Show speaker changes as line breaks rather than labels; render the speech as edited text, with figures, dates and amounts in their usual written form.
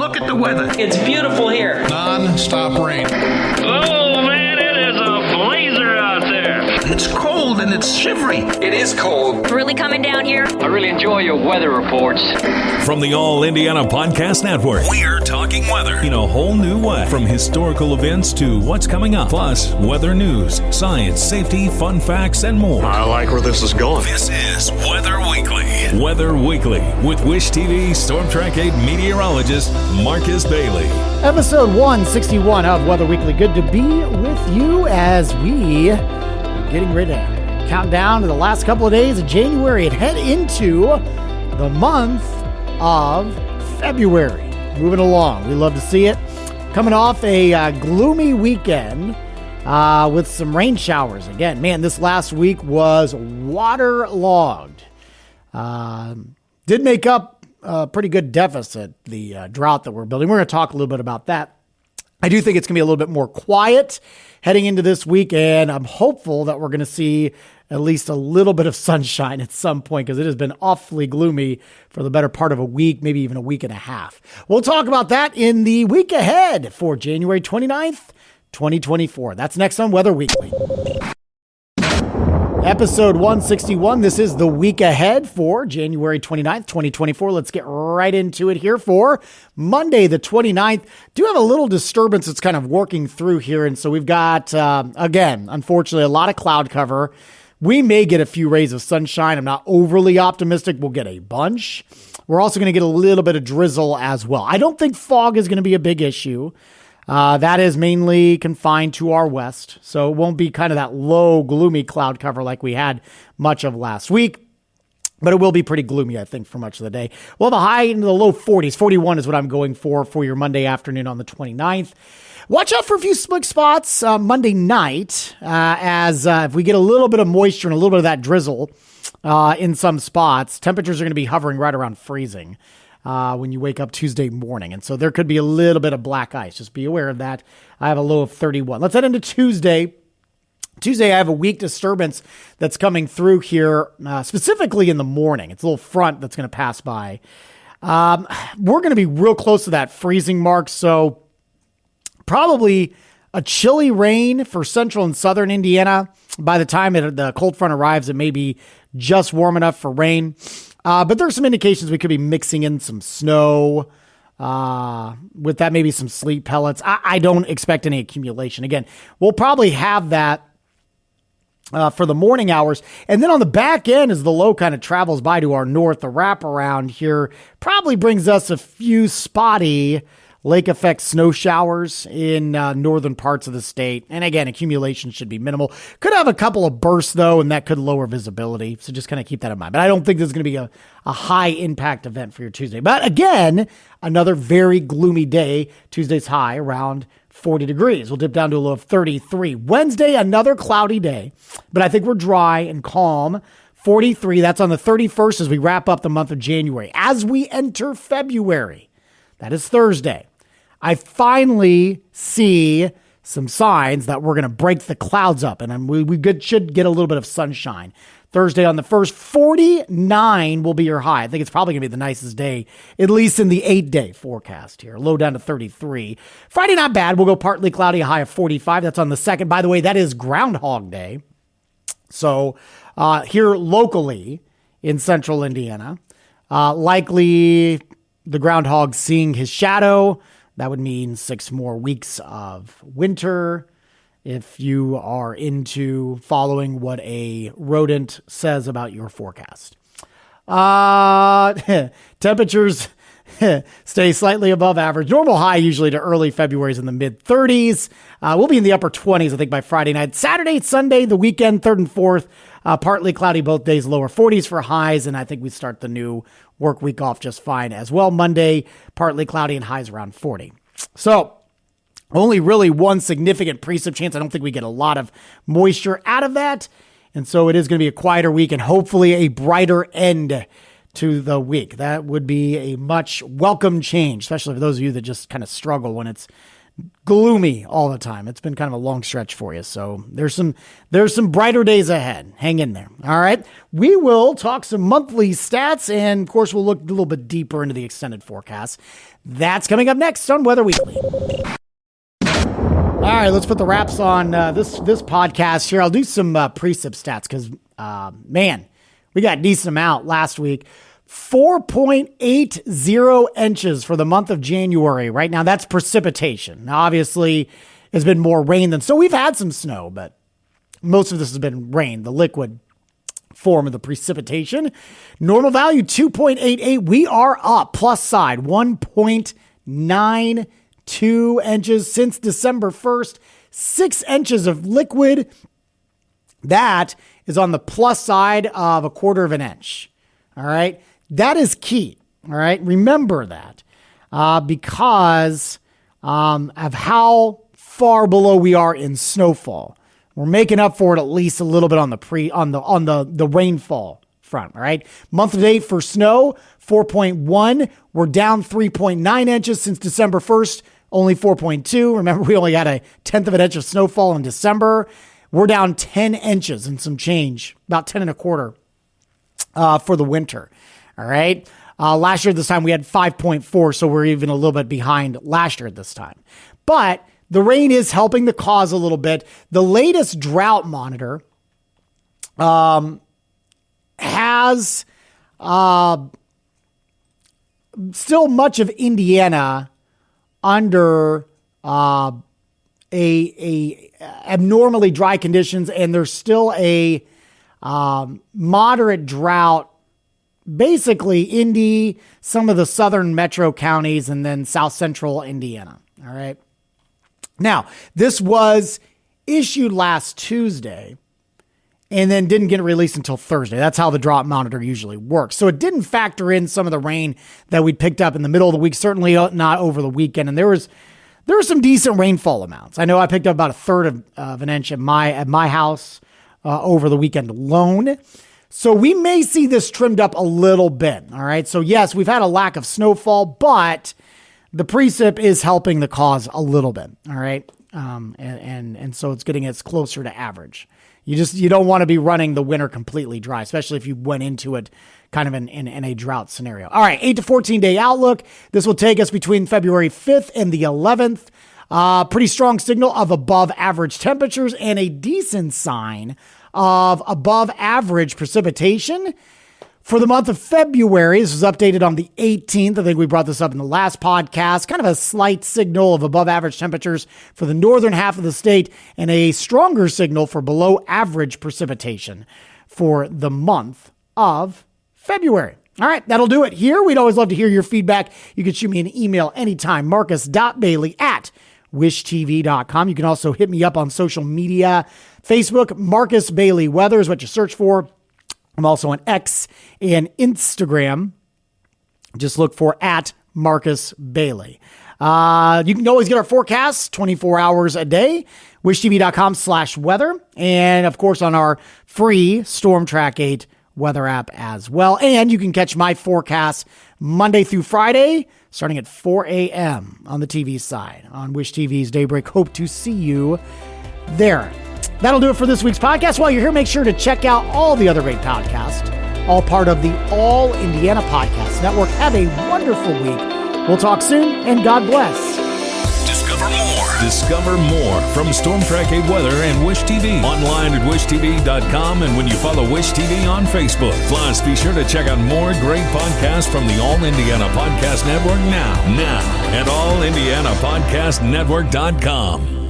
Look at the weather.
It's beautiful here.
Non-stop rain.
Oh, man, it is a blazer out there.
It's cold and it's shivery.
It is cold.
It's really coming down here.
I really enjoy your weather reports.
From the All Indiana Podcast Network, we're talking weather in a whole new way. From historical events to what's coming up, plus weather news, science, safety, fun facts, and more.
I like where this is going.
This is Weather Weekly. Weather Weekly with Wish TV Storm Track 8 meteorologist Marcus Bailey.
Episode 161 of Weather Weekly. Good to be with you as we are getting ready to count down to the last couple of days of January and head into the month of February. Moving along. We love to see it. Coming off a gloomy weekend with some rain showers. Again, man, this last week was waterlogged. Did make up a pretty good deficit, the drought that we're building. We're going to talk a little bit about that. I do think it's going to be a little bit more quiet heading into this week, and I'm hopeful that we're going to see at least a little bit of sunshine at some point, because it has been awfully gloomy for the better part of a week, maybe even a week and a half. We'll talk about that in the week ahead for January 29th, 2024. That's next on Weather Weekly. Episode 161. This is the week ahead for January 29th, 2024. Let's get right into it here for Monday, the 29th. Do have a little disturbance that's kind of working through here. And so we've got, again, unfortunately, a lot of cloud cover. We may get a few rays of sunshine. I'm not overly optimistic we'll get a bunch. We're also going to get a little bit of drizzle as well. I don't think fog is going to be a big issue. That is mainly confined to our west, so it won't be kind of that low, gloomy cloud cover like we had much of last week, but it will be pretty gloomy, I think, for much of the day. We'll have a high into the low 40s. 41 is what I'm going for your Monday afternoon on the 29th. Watch out for a few slick spots Monday night, as if we get a little bit of moisture and a little bit of that drizzle in some spots. Temperatures are going to be hovering right around freezing when you wake up Tuesday morning. And so there could be a little bit of black ice. Just be aware of that. I have a low of 31. Let's head into Tuesday. Tuesday, I have a weak disturbance that's coming through here, specifically in the morning. It's a little front that's going to pass by. We're going to be real close to that freezing mark, so probably a chilly rain for central and southern Indiana. By the time the cold front arrives, it may be just warm enough for rain. But there's some indications we could be mixing in some snow with that, maybe some sleet pellets. I don't expect any accumulation. Again, we'll probably have that for the morning hours. And then on the back end, as the low kind of travels by to our north, the wraparound here probably brings us a few spotty lake effect snow showers in northern parts of the state. And again, accumulation should be minimal. Could have a couple of bursts, though, and that could lower visibility. So just kind of keep that in mind. But I don't think this is going to be a high impact event for your Tuesday. But again, another very gloomy day. Tuesday's high around 40 degrees. We'll dip down to a low of 33. Wednesday, another cloudy day. But I think we're dry and calm. 43. That's on the 31st as we wrap up the month of January. As we enter February, that is Thursday, I finally see some signs that we're going to break the clouds up, and we should get a little bit of sunshine. Thursday on the 1st, 49 will be your high. I think it's probably going to be the nicest day, at least in the 8-day forecast here. Low down to 33. Friday, not bad. We'll go partly cloudy, a high of 45. That's on the 2nd. By the way, that is Groundhog Day. So here locally in central Indiana, likely the groundhog seeing his shadow. That would mean 6 more weeks of winter. If you are into following what a rodent says about your forecast. Temperatures stay slightly above average. Normal high usually to early February is in the mid 30s. We'll be in the upper 20s, I think, by Friday night. Saturday, Sunday, the weekend, 3rd and 4th, partly cloudy both days, lower 40s for highs. And I think we start the new work week off just fine as well. Monday, partly cloudy and highs around 40. So only really one significant precip chance. I don't think we get a lot of moisture out of that. And so it is going to be a quieter week and hopefully a brighter end to the week. That would be a much welcome change, especially for those of you that just kind of struggle when it's gloomy all the time. It's been kind of a long stretch for you. So there's some brighter days ahead. Hang in there. All right. We will talk some monthly stats, and of course we'll look a little bit deeper into the extended forecast. That's coming up next on Weather Weekly. All right, let's put the wraps on this podcast here. I'll do some precip stats because, man, we got a decent amount last week. 4.80 inches for the month of January. Right now, that's precipitation. Now, obviously, it's been more rain than so. We've had some snow, but most of this has been rain, the liquid form of the precipitation. Normal value 2.88. We are up, plus side 1.92 inches since December 1st. 6 inches of liquid. That is on the plus side of 1/4 of an inch. All right. That is key. All right. Remember that because of how far below we are in snowfall. We're making up for it at least a little bit on the rainfall front. All right. Month to date for snow, 4.1. We're down 3.9 inches since December 1st, only 4.2. Remember, we only got 1/10 of an inch of snowfall in December. We're down 10 inches and some change, about 10 1/4 for the winter. All right. Last year at this time, we had 5.4, so we're even a little bit behind last year at this time. But the rain is helping the cause a little bit. The latest drought monitor has still much of Indiana under a abnormally dry conditions, and there's still a moderate drought. Basically, Indy, some of the southern metro counties, and then south central Indiana. All right. Now, this was issued last Tuesday and then didn't get released until Thursday. That's how the drought monitor usually works. So it didn't factor in some of the rain that we picked up in the middle of the week, certainly not over the weekend. And there were some decent rainfall amounts. I know I picked up about 1/3 of an inch at my house over the weekend alone. So we may see this trimmed up a little bit. All right. So yes, we've had a lack of snowfall, but the precip is helping the cause a little bit. All right. And so it's getting us closer to average. You don't want to be running the winter completely dry, especially if you went into it kind of in a drought scenario. All right. 8 to 14 day outlook. This will take us between February 5th and the 11th. Pretty strong signal of above average temperatures and a decent sign of above average precipitation for the month of February. This was updated on the 18th. I think we brought this up in the last podcast. Kind of a slight signal of above average temperatures for the northern half of the state and a stronger signal for below average precipitation for the month of February. All right, that'll do it here. We'd always love to hear your feedback. You can shoot me an email anytime, marcus.bailey@wishtv.com. You can also hit me up on social media. Facebook, Marcus Bailey Weather is what you search for. I'm also on X and Instagram. Just look for @Marcus Bailey. You can always get our forecasts 24 hours a day, wishtv.com/weather. And of course on our free Storm Track 8 weather app as well. And you can catch my forecast Monday through Friday, starting at 4 a.m. on the TV side on Wish TV's Daybreak. Hope to see you there. That'll do it for this week's podcast. While you're here, make sure to check out all the other great podcasts, all part of the All Indiana Podcast Network. Have a wonderful week. We'll talk soon, and God bless.
Discover more from Storm Track 8 Weather and Wish TV. Online at wishtv.com and when you follow Wish TV on Facebook. Plus, be sure to check out more great podcasts from the All Indiana Podcast Network now at allindianapodcastnetwork.com.